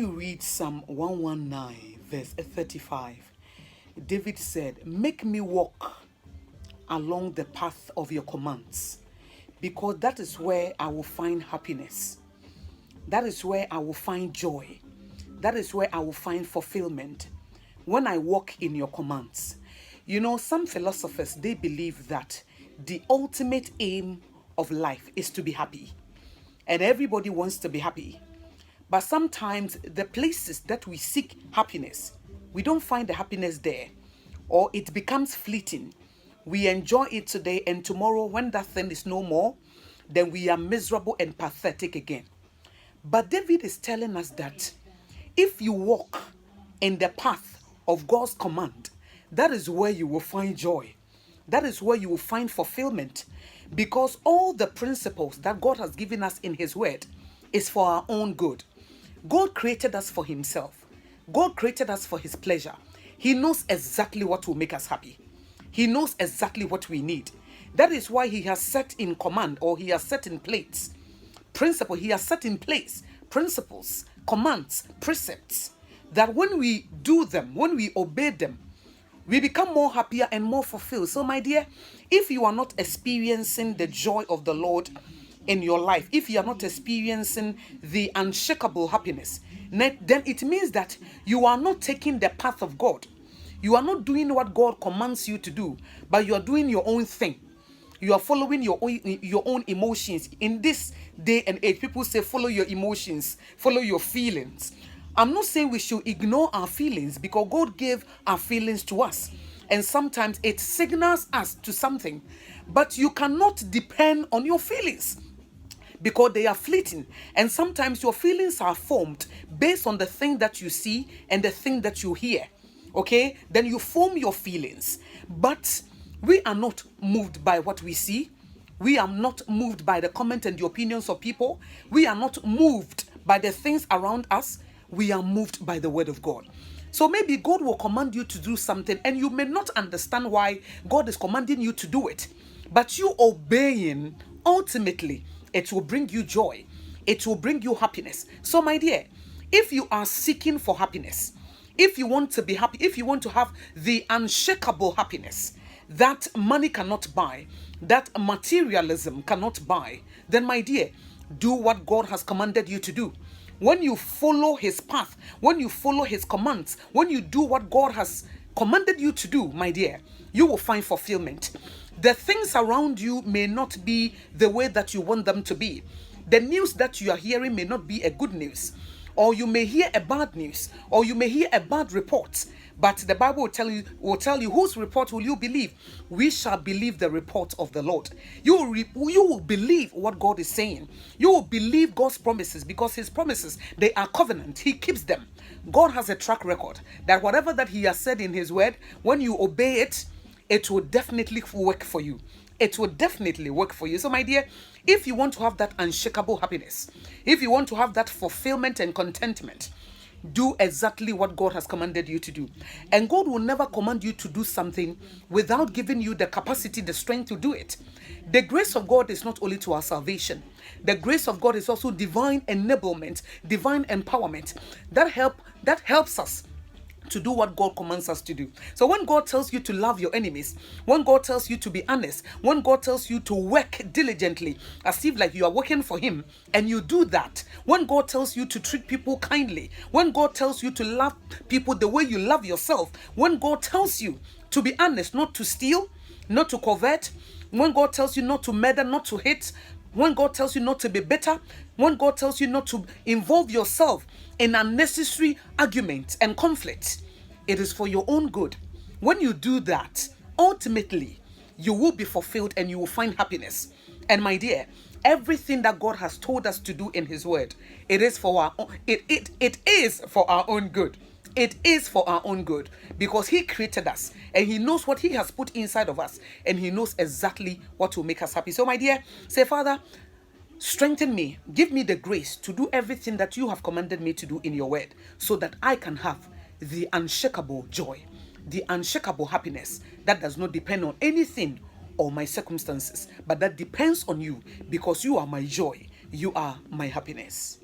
You read Psalm 119, verse 35. David said, "Make me walk along the path of your commands, because that is where I will find happiness. That is where I will find joy. That is where I will find fulfillment when I walk in your commands." You know, some philosophers, they believe that the ultimate aim of life is to be happy. And everybody wants to be happy. But sometimes the places that we seek happiness, we don't find the happiness there, or it becomes fleeting. We enjoy it today, and tomorrow, when that thing is no more, then we are miserable and pathetic again. But David is telling us that if you walk in the path of God's command, that is where you will find joy. That is where you will find fulfillment, because all the principles that God has given us in His Word is for our own good. God created us for Himself. God created us for His pleasure. He knows exactly what will make us happy. He knows exactly what we need. That is why He has set in command, or He has set in place principle. He has set in place principles, commands, precepts, that when we do them, when we obey them, we become more happier and more fulfilled. So my dear, if you are not experiencing the joy of the Lord in your life, if you are not experiencing the unshakable happiness, then it means that you are not taking the path of God. You are not doing what God commands you to do, but you are doing your own thing. You are following your own emotions. In this day and age, people say follow your emotions, follow your feelings. I'm not saying we should ignore our feelings, because God gave our feelings to us, and sometimes it signals us to something, but you cannot depend on your feelings, because they are fleeting, and sometimes your feelings are formed based on the thing that you see and the thing that you hear. Okay, then you form your feelings, but we are not moved by what we see. We are not moved by the comment and the opinions of people. We are not moved by the things around us. We are moved by the word of God. So maybe God will command you to do something, and you may not understand why God is commanding you to do it, but you obeying, ultimately it will bring you joy. It will bring you happiness. So my dear, if you are seeking for happiness, if you want to be happy, if you want to have the unshakable happiness that money cannot buy, that materialism cannot buy, then my dear, do what God has commanded you to do. When you follow His path, when you follow His commands, when you do what God has commanded you to do, my dear, you will find fulfillment. The things around you may not be the way that you want them to be. The news that you are hearing may not be a good news, or you may hear a bad news, or you may hear a bad report. But the Bible will tell you whose report will you believe? We shall believe the report of the Lord. You will believe what God is saying. You will believe God's promises, because His promises, they are covenant. He keeps them. God has a track record that whatever that He has said in His word, when you obey it, it will definitely work for you. It will definitely work for you. So my dear, if you want to have that unshakable happiness, if you want to have that fulfillment and contentment, do exactly what God has commanded you to do. And God will never command you to do something without giving you the capacity, the strength to do it. The grace of God is not only to our salvation. The grace of God is also divine enablement, divine empowerment that helps us to do what God commands us to do. So when God tells you to love your enemies, when God tells you to be honest, when God tells you to work diligently as if like you are working for Him, and you do that, when God tells you to treat people kindly, when God tells you to love people the way you love yourself, when God tells you to be honest, not to steal, not to covet, when God tells you not to murder, not to hate, when God tells you not to be bitter, when God tells you not to involve yourself in unnecessary arguments and conflict, it is for your own good. When you do that, ultimately, you will be fulfilled and you will find happiness. And my dear, everything that God has told us to do in His word, it is for our own, it is for our own good. It is for our own good, because He created us and He knows what He has put inside of us, and He knows exactly what will make us happy. So my dear, say, Father, strengthen me, give me the grace to do everything that you have commanded me to do in your word, so that I can have the unshakable joy, the unshakable happiness that does not depend on anything or my circumstances, but that depends on you, because you are my joy, you are my happiness.